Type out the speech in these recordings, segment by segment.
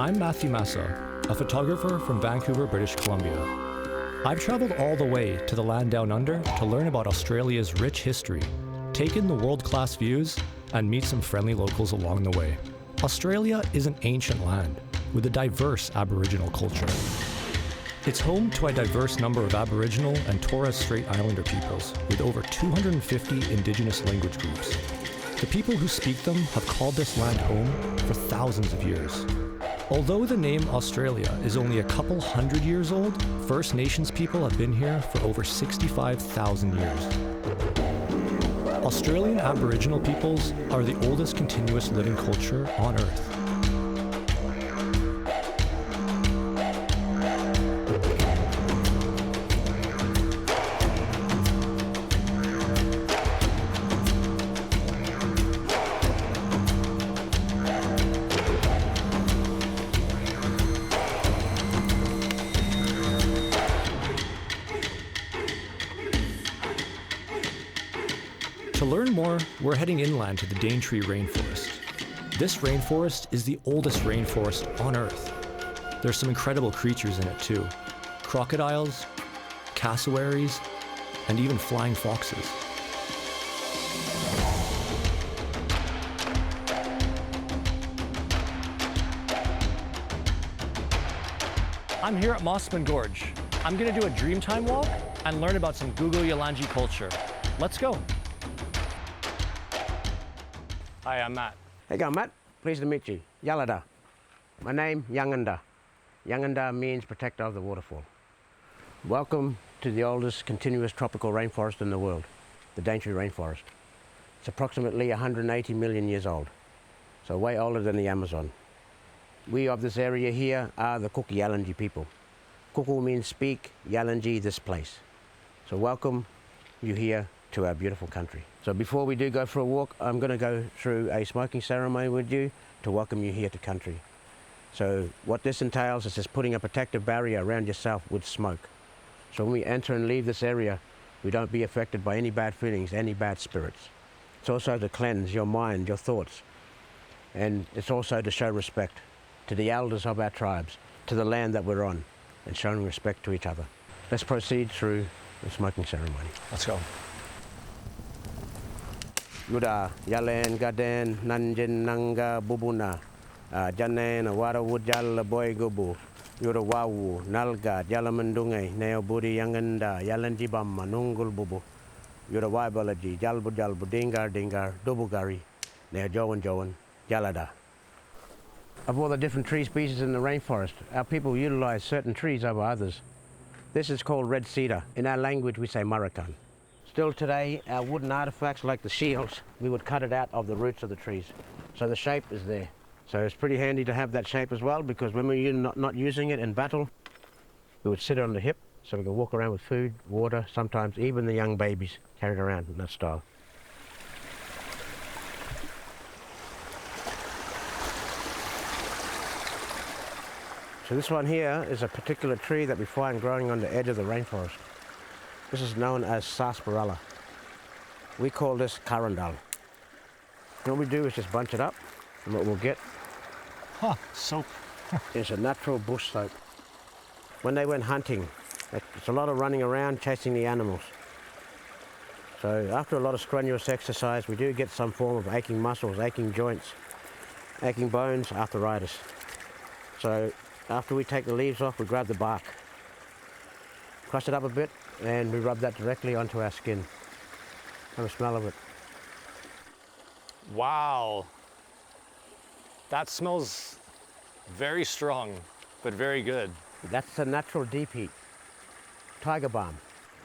I'm Matt Massa, a photographer from Vancouver, British Columbia. I've traveled all the way to the land down under to learn about Australia's rich history, take in the world-class views, and meet some friendly locals along the way. Australia is an ancient land with a diverse Aboriginal culture. It's home to a diverse number of Aboriginal and Torres Strait Islander peoples with over 250 Indigenous language groups. The people who speak them have called this land home for thousands of years. Although the name Australia is only a couple hundred years old, First Nations people have been here for over 65,000 years. Australian Aboriginal peoples are the oldest continuous living culture on Earth. To learn more, we're heading inland to the Daintree Rainforest. This rainforest is the oldest rainforest on Earth. There's some incredible creatures in it too. Crocodiles, cassowaries, and even flying foxes. I'm here at Mossman Gorge. I'm gonna do a Dreamtime walk and learn about some Gugu Yalanji culture. Let's go. Hi, I'm Matt. Hey, Matt. Pleased to meet you. Yalada. My name, Yanganda. Yanganda means protector of the waterfall. Welcome to the oldest continuous tropical rainforest in the world, the Daintree Rainforest. It's approximately 180 million years old, so way older than the Amazon. We of this area here are the Kuku Yalanji people. Kuku means speak, Yalanji, this place. So welcome you here to our beautiful country. So before we do go for a walk, I'm going to go through a smoking ceremony with you to welcome you here to country. So what this entails is just putting a protective barrier around yourself with smoke. So when we enter and leave this area, we don't be affected by any bad feelings, any bad spirits. It's also to cleanse your mind, your thoughts. And it's also to show respect to the elders of our tribes, to the land that we're on, and showing respect to each other. Let's proceed through the smoking ceremony. Let's go. Yuda, Yalen, Gaden, Nanjin, Nanga, Bubuna, Janen, Awara Wujal, Boy Gubu, Yuda Wawu, Nalga, Jalamandunge, Neo Budi Yanganda, Yalanjibam, Manungul Bubu, Yuda Waibalaji, Jalbu Jalbu, Dingar Dingar, Dubugari, Neo Joan, Yalada. Of all the different tree species in the rainforest, our people utilize certain trees over others. This is called red cedar. In our language, we say maracan. Still today, our wooden artifacts like the shields, we would cut it out of the roots of the trees. So the shape is there. So it's pretty handy to have that shape as well, because when we're not using it in battle, we would sit it on the hip so we could walk around with food, water, sometimes even the young babies carried around in that style. So this one here is a particular tree that we find growing on the edge of the rainforest. This is known as sarsaparilla. We call this karandal. What we do is just bunch it up, and what we'll get Soap. is a natural bush soap. When they went hunting, it's a lot of running around chasing the animals. So after a lot of strenuous exercise, we do get some form of aching muscles, aching joints, aching bones, arthritis. So after we take the leaves off, we grab the bark, crush it up a bit, and we rub that directly onto our skin. Have a smell of it. Wow. That smells very strong, but very good. That's a natural deep heat, tiger balm.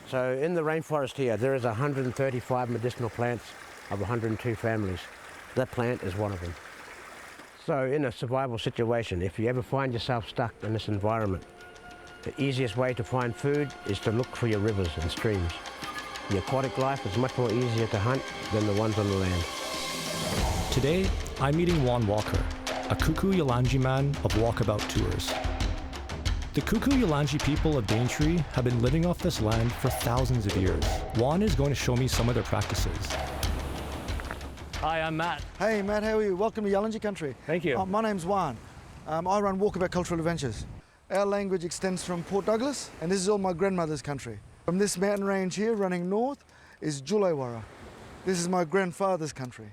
So in the rainforest here, there is 135 medicinal plants of 102 families. That plant is one of them. So in a survival situation, if you ever find yourself stuck in this environment, the easiest way to find food is to look for your rivers and streams. The aquatic life is much more easier to hunt than the ones on the land. Today, I'm meeting Juan Walker, a Kuku Yalanji man of walkabout tours. The Kuku Yalanji people of Daintree have been living off this land for thousands of years. Juan is going to show me some of their practices. Hi, I'm Matt. Hey Matt, how are you? Welcome to Yalanji country. Thank you. My name's Juan. I run Walkabout Cultural Adventures. Our language extends from Port Douglas, and this is all my grandmother's country. From this mountain range here, running north, is Jullewara. This is my grandfather's country.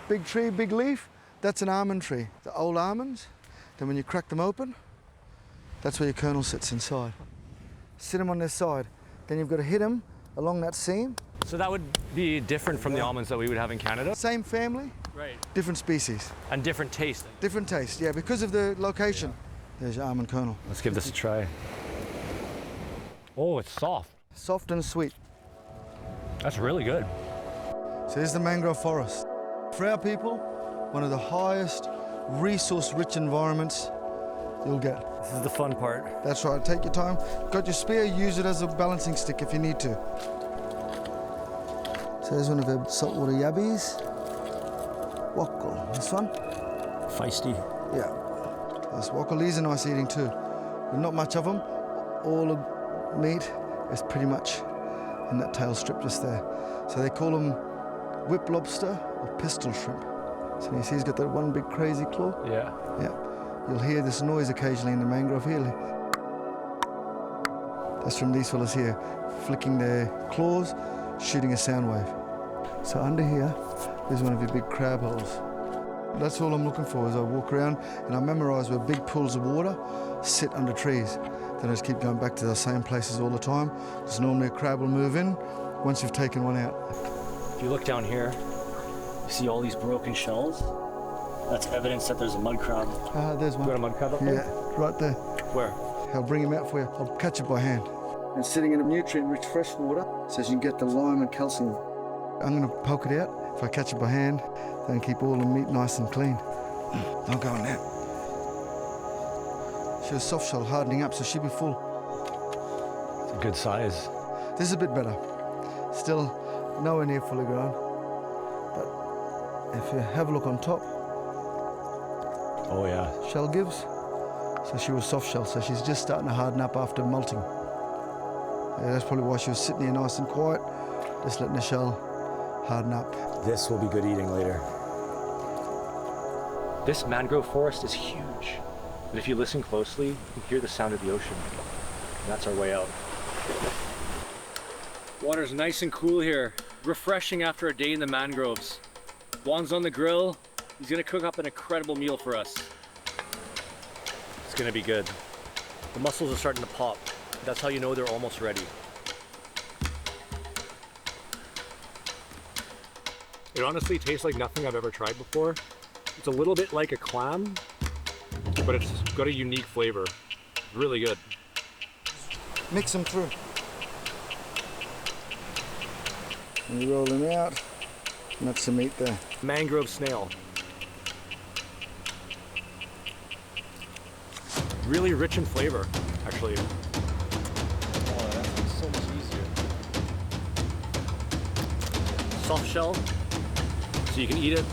Big tree, big leaf, that's an almond tree. The old almonds, then when you crack them open, that's where your kernel sits inside. Sit them on their side. Then you've got to hit them along that seam. So that would be different from the almonds that we would have in Canada? Same family, Right. different species. And different taste. Different taste, yeah, because of the location. There's your almond kernel. Let's give this a try. Oh, it's soft. Soft and sweet. That's really good. So here's the mangrove forest. For our people, one of the highest resource-rich environments you'll get. This is the fun part. That's right, take your time. Got your spear, use it as a balancing stick if you need to. So there's one of the saltwater yabbies. Wackle, this one? Feisty. Yeah. This wackle, these are nice eating too. But not much of them. All the meat is pretty much in that tail strip just there. So they call them whip lobster or pistol shrimp. So you see he's got that one big crazy claw? Yeah. Yeah. You'll hear this noise occasionally in the mangrove here. That's from these fellas here, flicking their claws, shooting a sound wave. So under here is one of your big crab holes. That's all I'm looking for as I walk around, and I memorise where big pools of water sit under trees. Then I just keep going back to those same places all the time, because normally a crab will move in once you've taken one out. If you look down here, you see all these broken shells. That's evidence that there's a mud crab. There's one. You got a mud crab up there? Yeah, right there. Where? I'll bring him out for you. I'll catch it by hand. And sitting in a nutrient-rich fresh water, so you can get the lime and calcium. I'm going to poke it out. If I catch it by hand, then keep all the meat nice and clean. I'll go in there. She was soft shell, hardening up, so she'll be full. It's a good size. This is a bit better. Still nowhere near fully grown. But if you have a look on top, Oh yeah. shell gives. So she was soft shell, so she's just starting to harden up after molting. Yeah, that's probably why she was sitting there nice and quiet, just letting the shell harden up. This will be good eating later. This mangrove forest is huge. And if you listen closely, you can hear the sound of the ocean. And that's our way out. Water's nice and cool here. Refreshing after a day in the mangroves. Juan's on the grill. He's gonna cook up an incredible meal for us. It's gonna be good. The mussels are starting to pop. That's how you know they're almost ready. It honestly tastes like nothing I've ever tried before. It's a little bit like a clam, but it's got a unique flavor. Really good. Mix them through. And you roll them out, and that's the meat there. Mangrove snail. Really rich in flavor, actually. Oh, that's so much easier. Soft shell, so you can eat it.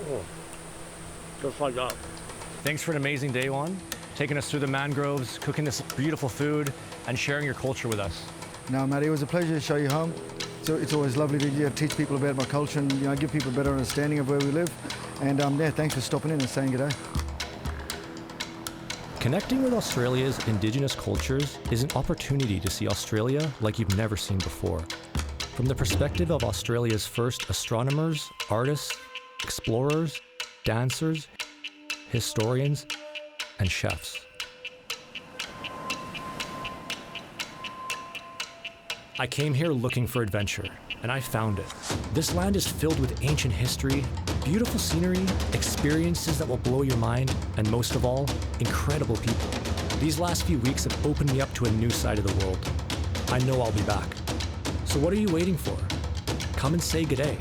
Oh, just like that. Thanks for an amazing day, Juan. Taking us through the mangroves, cooking this beautiful food, and sharing your culture with us. No, Matty, it was a pleasure to show you home. So it's always lovely to teach people about my culture and give people a better understanding of where we live. And thanks for stopping in and saying good day. Connecting with Australia's Indigenous cultures is an opportunity to see Australia like you've never seen before. From the perspective of Australia's first astronomers, artists, explorers, dancers, historians, and chefs. I came here looking for adventure, and I found it. This land is filled with ancient history, beautiful scenery, experiences that will blow your mind, and most of all, incredible people. These last few weeks have opened me up to a new side of the world. I know I'll be back. So what are you waiting for? Come and say good day.